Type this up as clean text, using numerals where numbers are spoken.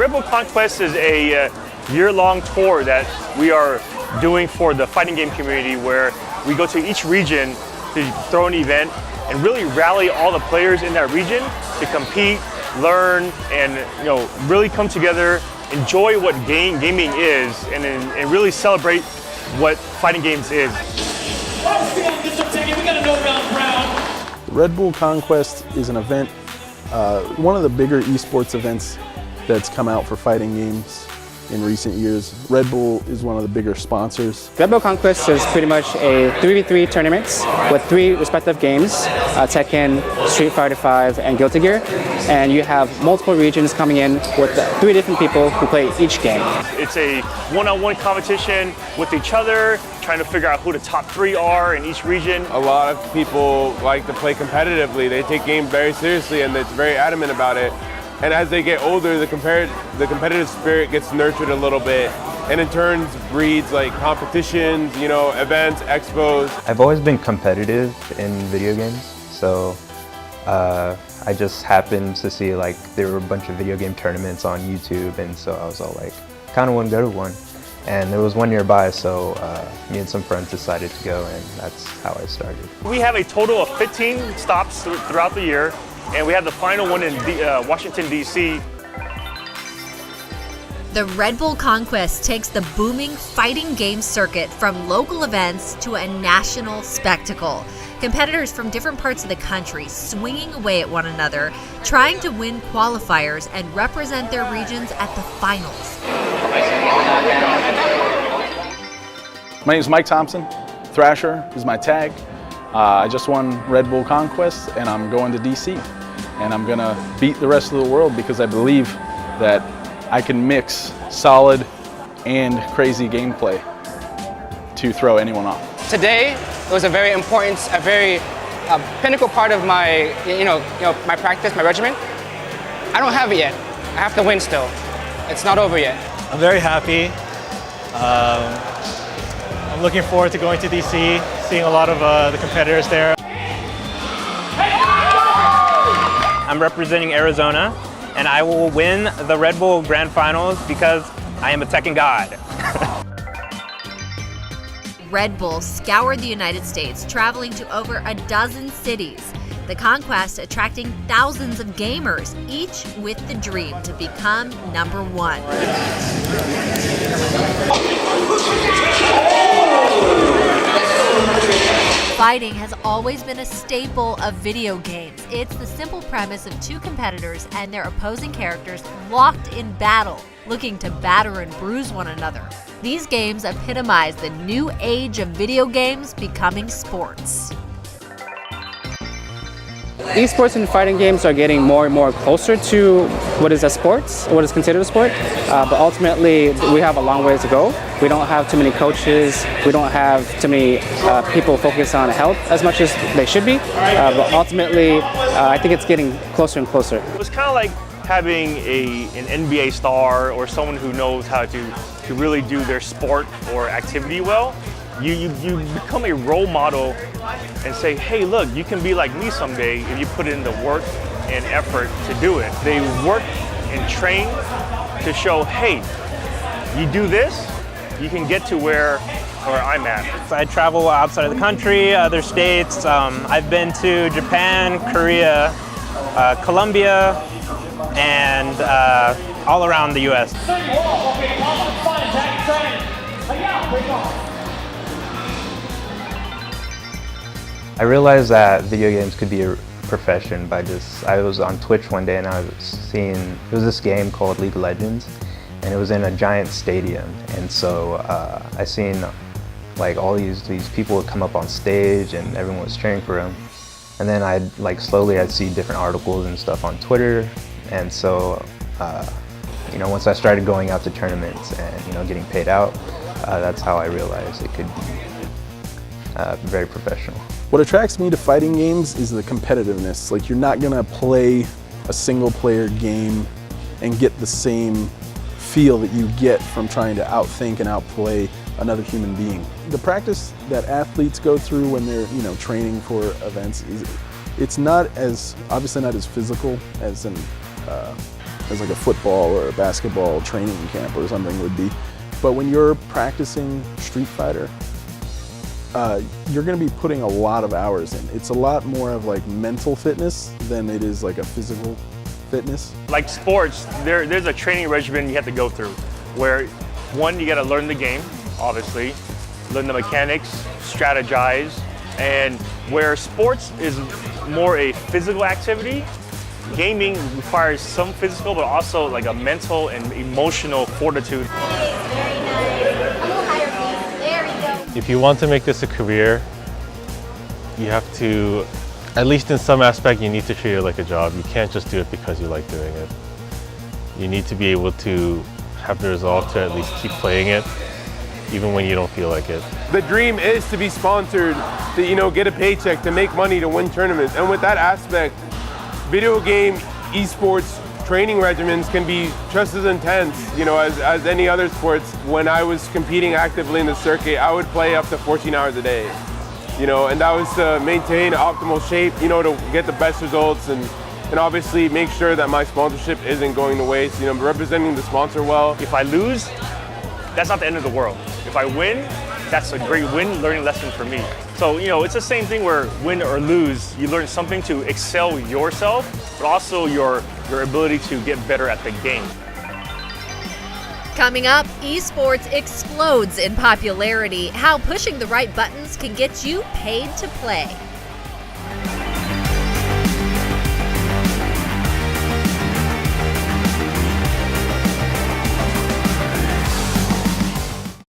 Red Bull Conquest is a year-long tour that we are doing for the fighting game community, where we go to each region to throw an event and really rally all the players in that region to compete, learn, and really come together, enjoy what gaming is, and really celebrate what fighting games is. Red Bull Conquest is an event, one of the bigger esports events that's come out for fighting games in recent years. Red Bull is one of the bigger sponsors. Red Bull Conquest is pretty much a 3v3 tournament with 3 respective games, Tekken, Street Fighter V, and Guilty Gear. And you have multiple regions coming in with 3 different people who play each game. It's a one-on-one competition with each other, trying to figure out who the top 3 are in each region. A lot of people like to play competitively. They take games very seriously and it's very adamant about it. And as they get older, the competitive spirit gets nurtured a little bit, and in turn breeds like competitions, events, expos. I've always been competitive in video games, so I just happened to see like there were a bunch of video game tournaments on YouTube, and so I was all like, kind of want to go to one. And there was one nearby, so me and some friends decided to go, and that's how I started. We have a total of 15 stops throughout the year, and we have the final one in Washington, D.C. The Red Bull Conquest takes the booming fighting game circuit from local events to a national spectacle. Competitors from different parts of the country swinging away at one another, trying to win qualifiers and represent their regions at the finals. My name is Mike Thompson. Thrasher is my tag. I just won Red Bull Conquest, and I'm going to DC. And I'm gonna beat the rest of the world because I believe that I can mix solid and crazy gameplay to throw anyone off. Today was a very important, a very pinnacle part of my, my practice, my regimen. I don't have it yet. I have to win still. It's not over yet. I'm very happy. I'm looking forward to going to DC, seeing a lot of the competitors there. I'm representing Arizona, and I will win the Red Bull Grand Finals because I am a Tekken god. Red Bull scoured the United States, traveling to over a dozen cities. The Conquest attracting thousands of gamers, each with the dream to become #1. Fighting has always been a staple of video games. It's the simple premise of 2 competitors and their opposing characters locked in battle, looking to batter and bruise one another. These games epitomize the new age of video games becoming sports. Esports and fighting games are getting more and more closer to what is a sport, what is considered a sport, but ultimately we have a long way to go. We don't have too many coaches, we don't have too many people focused on health as much as they should be, but ultimately I think it's getting closer and closer. It's kind of like having an NBA star or someone who knows how to really do their sport or activity well. You become a role model and say, hey, look, you can be like me someday if you put in the work and effort to do it. They work and train to show, hey, you do this, you can get to where I'm at. I travel outside of the country, other states. I've been to Japan, Korea, Colombia, and all around the U.S. I realized that video games could be a profession by I was on Twitch one day and I was seeing, it was this game called League of Legends, and it was in a giant stadium, and so I seen like all these people would come up on stage and everyone was cheering for them, and then I'd see different articles and stuff on Twitter, and so once I started going out to tournaments and getting paid out, that's how I realized it could be very professional. What attracts me to fighting games is the competitiveness. Like, you're not gonna play a single player game and get the same feel that you get from trying to outthink and outplay another human being. The practice that athletes go through when they're training for events it's not as obviously not as physical as an as like a football or a basketball training camp or something would be. But when you're practicing Street Fighter, you're going to be putting a lot of hours in. It's a lot more of like mental fitness than it is like a physical fitness. Like sports, there's a training regimen you have to go through where, one, you got to learn the game, obviously, learn the mechanics, strategize, and where sports is more a physical activity, gaming requires some physical but also like a mental and emotional fortitude. If you want to make this a career, you have to, at least in some aspect, you need to treat it like a job. You can't just do it because you like doing it. You need to be able to have the resolve to at least keep playing it, even when you don't feel like it. The dream is to be sponsored, to get a paycheck, to make money, to win tournaments. And with that aspect, video game esports training regimens can be just as intense, as any other sports. When I was competing actively in the circuit, I would play up to 14 hours a day, and that was to maintain optimal shape, to get the best results and obviously make sure that my sponsorship isn't going to waste, representing the sponsor well. If I lose, that's not the end of the world. If I win, that's a great learning lesson for me. So, it's the same thing where win or lose, you learn something to excel yourself, but also your ability to get better at the game. Coming up, esports explodes in popularity. How pushing the right buttons can get you paid to play.